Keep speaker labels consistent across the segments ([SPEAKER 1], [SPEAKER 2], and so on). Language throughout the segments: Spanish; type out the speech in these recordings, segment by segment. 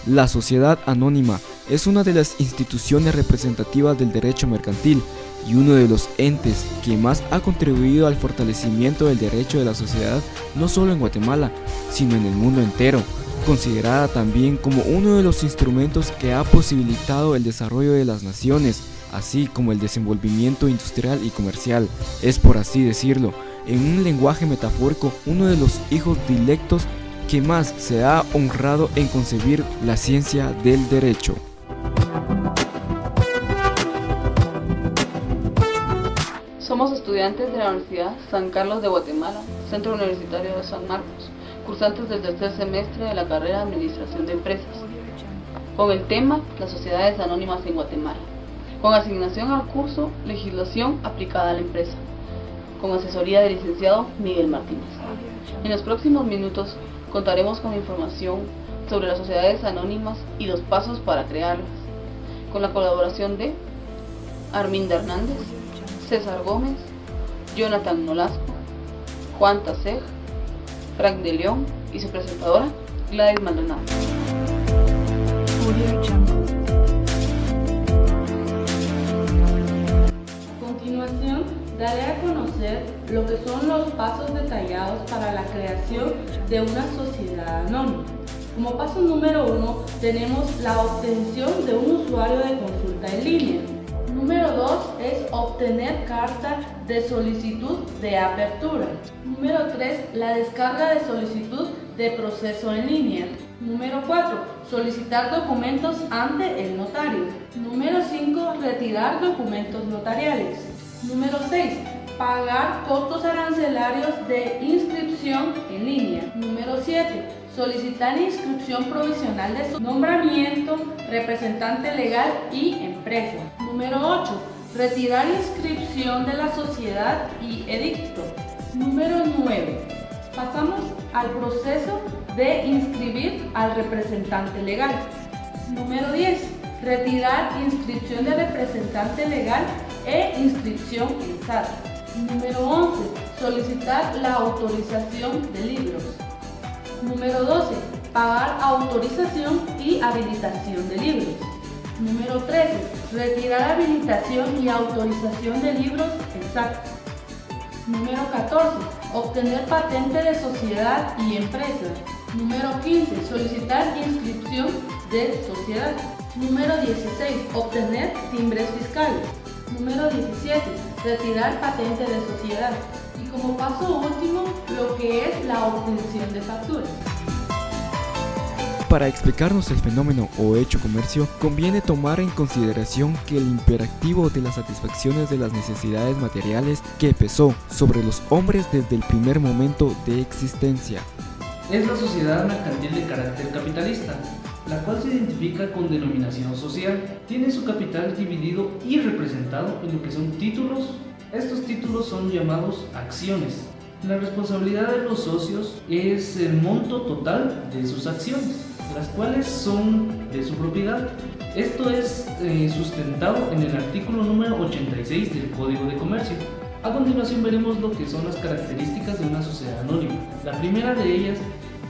[SPEAKER 1] La sociedad anónima es una de las instituciones representativas del derecho mercantil y uno de los entes que más ha contribuido al fortalecimiento del derecho de la sociedad no solo en Guatemala, sino en el mundo entero, considerada también como uno de los instrumentos que ha posibilitado el desarrollo de las naciones, así como el desenvolvimiento industrial y comercial. Es, por así decirlo, en un lenguaje metafórico, uno de los hijos dilectos que más se ha honrado en concebir la ciencia del derecho.
[SPEAKER 2] Somos estudiantes de la Universidad San Carlos de Guatemala, Centro Universitario de San Marcos, cursantes del tercer semestre de la carrera de Administración de Empresas, con el tema Las sociedades anónimas en Guatemala, con asignación al curso Legislación aplicada a la empresa, con asesoría del licenciado Miguel Martínez. En los próximos minutos contaremos con información sobre las sociedades anónimas y los pasos para crearlas, con la colaboración de Arminda Hernández, César Gómez, Jonathan Nolasco, Juan Tasej, Frank de León y su presentadora Gladys Maldonado.
[SPEAKER 3] A continuación, daré a conocer lo que son los pasos detallados para la creación de una sociedad anónima. Como paso número 1, tenemos la obtención de un usuario de consulta en línea. Número 2 es obtener carta de solicitud de apertura. Número 3, la descarga de solicitud de proceso en línea. Número 4, solicitar documentos ante el notario. Número 5, retirar documentos notariales. Número 6, pagar costos arancelarios de inscripción en línea. Número 7, solicitar inscripción provisional de su nombramiento, representante legal y empresa. Número 8, retirar inscripción de la sociedad y edicto. Número 9, pasamos al proceso de inscribir al representante legal. Número 10, retirar inscripción de representante legal e inscripción en SAT. Número 11, solicitar la autorización de libros. Número 12, pagar autorización y habilitación de libros. Número 13, retirar habilitación y autorización de libros en SAC. Número 14, obtener patente de sociedad y empresa. Número 15, solicitar inscripción de sociedad. Número 16, obtener timbres fiscales. Número 17, retirar patente de sociedad. Y como paso último, lo que es la obtención de facturas.
[SPEAKER 1] Para explicarnos el fenómeno o hecho comercio, conviene tomar en consideración que el imperativo de las satisfacciones de las necesidades materiales que pesó sobre los hombres desde el primer momento de existencia.
[SPEAKER 4] Es la sociedad mercantil de carácter capitalista, la cual se identifica con denominación social. Tiene su capital dividido y representado en lo que son títulos. Estos títulos son llamados acciones. La responsabilidad de los socios es el monto total de sus acciones, las cuales son de su propiedad. Esto es sustentado en el artículo número 86 del Código de Comercio. A continuación veremos lo que son las características de una sociedad anónima. La primera de ellas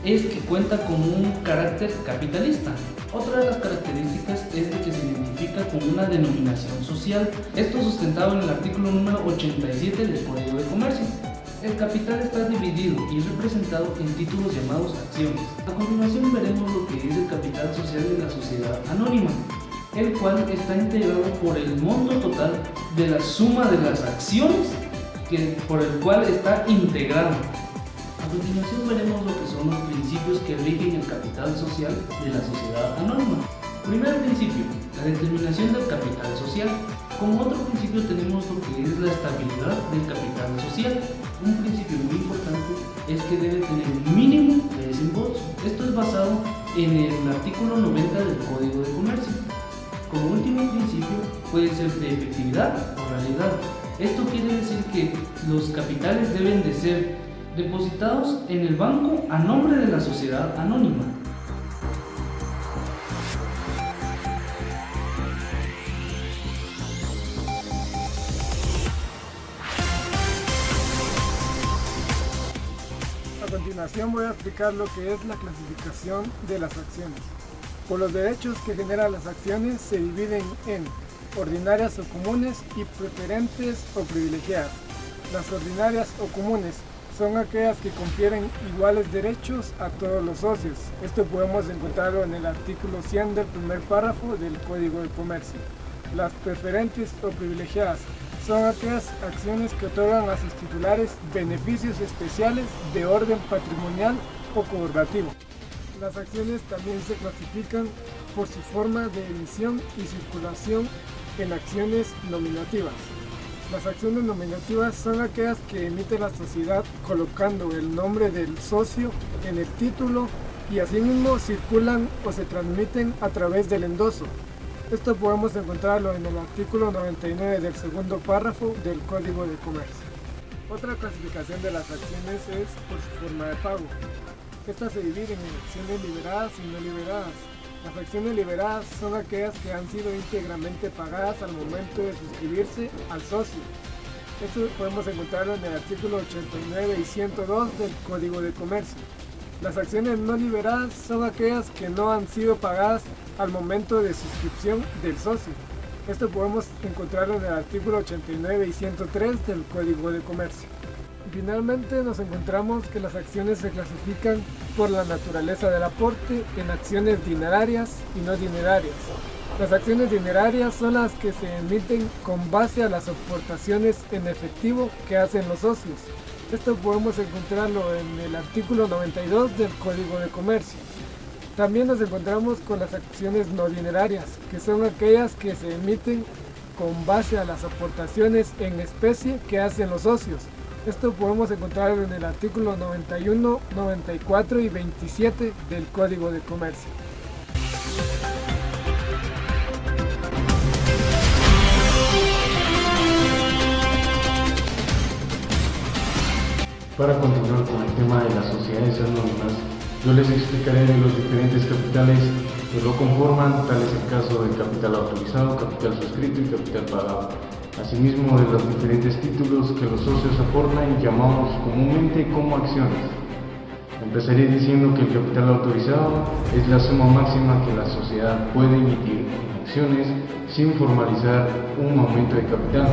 [SPEAKER 4] es que cuenta con un carácter capitalista. Otra de las características es de que se identifica con una denominación social. Esto sustentado en el artículo número 87 del Código de Comercio. El capital está dividido y representado en títulos llamados acciones. A continuación veremos lo que es el capital social de la sociedad anónima, el cual está integrado por el monto total de la suma de las acciones por el cual está integrado. A continuación veremos lo que son los principios que rigen el capital social de la sociedad anónima. Primer principio, la determinación del capital social. Como otro principio tenemos lo que es la estabilidad del capital social. Un principio muy importante es que debe tener un mínimo de desembolso. Esto es basado en el artículo 90 del Código de Comercio. Como último principio puede ser de efectividad o realidad. Esto quiere decir que los capitales deben de ser depositados en el banco a nombre de la sociedad anónima.
[SPEAKER 5] A continuación voy a explicar lo que es la clasificación de las acciones. Por los derechos que generan las acciones se dividen en ordinarias o comunes y preferentes o privilegiadas. Las ordinarias o comunes son aquellas que confieren iguales derechos a todos los socios. Esto podemos encontrarlo en el artículo 100 del primer párrafo del Código de Comercio. Las preferentes o privilegiadas son aquellas acciones que otorgan a sus titulares beneficios especiales de orden patrimonial o colaborativo. Las acciones también se clasifican por su forma de emisión y circulación en acciones nominativas. Las acciones nominativas son aquellas que emite la sociedad colocando el nombre del socio en el título y asimismo circulan o se transmiten a través del endoso. Esto podemos encontrarlo en el artículo 99 del segundo párrafo del Código de Comercio. Otra clasificación de las acciones es por su forma de pago. Estas se dividen en acciones liberadas y no liberadas. Las acciones liberadas son aquellas que han sido íntegramente pagadas al momento de suscribirse al socio. Esto podemos encontrarlo en el artículo 89 y 102 del Código de Comercio. Las acciones no liberadas son aquellas que no han sido pagadas al momento de suscripción del socio. Esto podemos encontrarlo en el artículo 89 y 103 del Código de Comercio. Finalmente nos encontramos que las acciones se clasifican por la naturaleza del aporte en acciones dinerarias y no dinerarias. Las acciones dinerarias son las que se emiten con base a las aportaciones en efectivo que hacen los socios. Esto podemos encontrarlo en el artículo 92 del Código de Comercio. También nos encontramos con las acciones no dinerarias, que son aquellas que se emiten con base a las aportaciones en especie que hacen los socios. Esto podemos encontrarlo en el artículo 91, 94 y 27 del Código de Comercio.
[SPEAKER 6] Para continuar con el tema de las sociedades anónimas, yo les explicaré de los diferentes capitales que lo conforman, tal es el caso del capital autorizado, capital suscrito y capital pagado. Asimismo, de los diferentes títulos que los socios aportan y llamamos comúnmente como acciones. Empezaré diciendo que el capital autorizado es la suma máxima que la sociedad puede emitir en acciones sin formalizar un aumento de capital,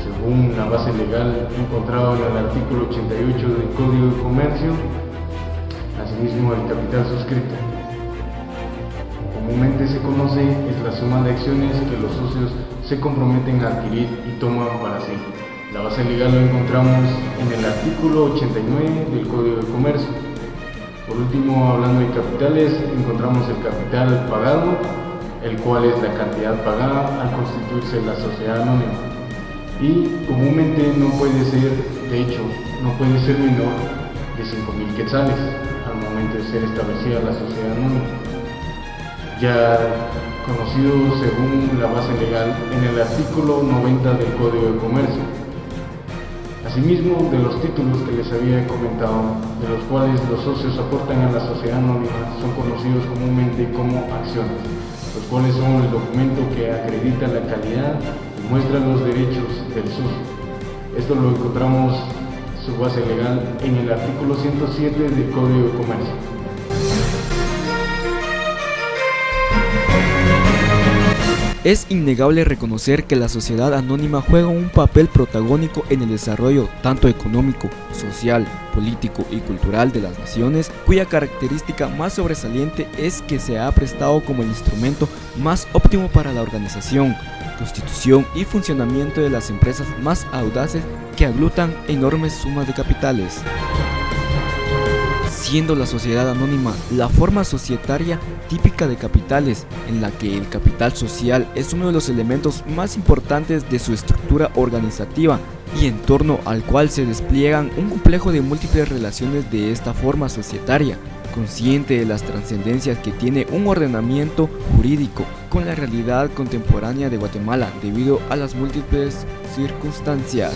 [SPEAKER 6] según la base legal encontrada en el artículo 88 del Código de Comercio. Asimismo, el capital suscrito, comúnmente se conoce, es la suma de acciones que los socios se comprometen a adquirir y toman para sí. La base legal lo encontramos en el artículo 89 del Código de Comercio. Por último, hablando de capitales, encontramos el capital pagado, el cual es la cantidad pagada al constituirse la sociedad anónima. Y comúnmente no puede ser, de hecho, no puede ser menor de 5.000 quetzales al momento de ser establecida la sociedad anónima, ya conocido según la base legal en el artículo 90 del Código de Comercio. Asimismo, de los títulos que les había comentado, de los cuales los socios aportan a la sociedad anónima, son conocidos comúnmente como acciones, los cuales son el documento que acredita la calidad y muestra los derechos del socio. Esto lo encontramos su base legal en el artículo 107 del Código de Comercio.
[SPEAKER 1] Es innegable reconocer que la sociedad anónima juega un papel protagónico en el desarrollo tanto económico, social, político y cultural de las naciones, cuya característica más sobresaliente es que se ha prestado como el instrumento más óptimo para la organización, constitución y funcionamiento de las empresas más audaces que aglutan enormes sumas de capitales. Siendo la sociedad anónima la forma societaria típica de capitales, en la que el capital social es uno de los elementos más importantes de su estructura organizativa y en torno al cual se despliegan un complejo de múltiples relaciones de esta forma societaria, consciente de las trascendencias que tiene un ordenamiento jurídico con la realidad contemporánea de Guatemala debido a las múltiples circunstancias.